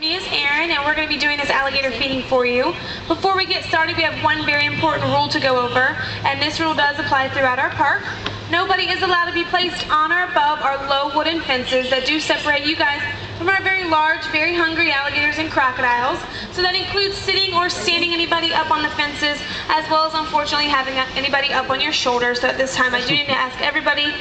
Me is Erin, and we're going to be doing this alligator feeding for you. Before we get started, we have one very important rule to go over, and this rule does apply throughout our park. Nobody is allowed to be placed on or above our low wooden fences that do separate you guys from our very large, very hungry alligators and crocodiles. So that includes sitting or standing anybody up on the fences, as well as unfortunately having anybody up on your shoulders. So at this time, I do need to ask everybody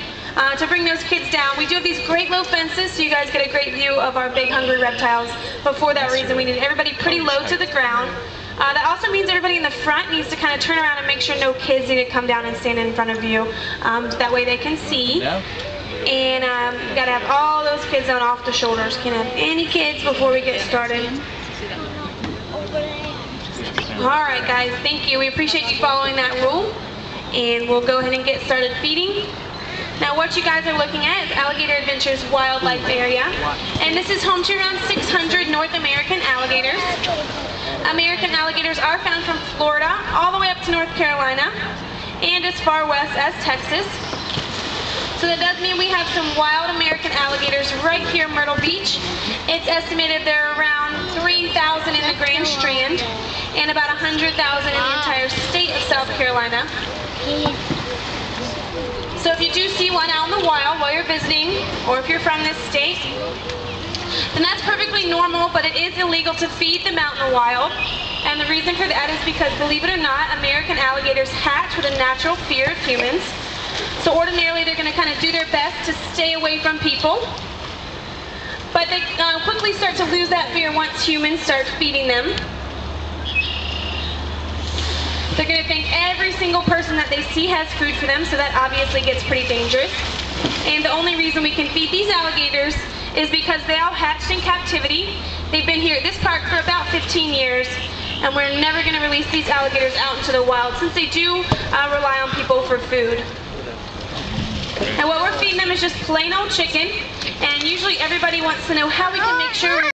to bring those kids down. We do have these great low fences, so you guys get a great view of our big hungry reptiles. But for that reason, we need everybody pretty low to the ground. That also means everybody in the front needs to kind of turn around and make sure no kids need to come down and stand in front of you. That way they can see. And you gotta have all those kids down off the shoulders. Can't have any kids before we get started. Alright guys, thank you. We appreciate you following that rule. And we'll go ahead and get started feeding. Now what you guys are looking at is Alligator Adventures Wildlife Area. And this is home to around 600 North American alligators. American alligators are found from Florida all the way up to North Carolina and as far west as Texas. So that does mean we have some wild American alligators right here in Myrtle Beach. It's estimated there are around 3,000 in the Grand Strand and about 100,000 in the entire state of South Carolina. So if you do see one out in the wild while you're visiting, or if you're from this state, then that's perfectly normal, but it is illegal to feed them out in the wild. And the reason for that is because, believe it or not, American alligators hatch with a natural fear of humans. So ordinarily they're going to kind of do their best to stay away from people. But they quickly start to lose that fear once humans start feeding them. They're going to think every single person that they see has food for them, so that obviously gets pretty dangerous. And the only reason we can feed these alligators is because they all hatched in captivity. They've been here at this park for about 15 years, and we're never going to release these alligators out into the wild since they do rely on people for food. And what we're feeding them is just plain old chicken, and usually everybody wants to know how we can make sure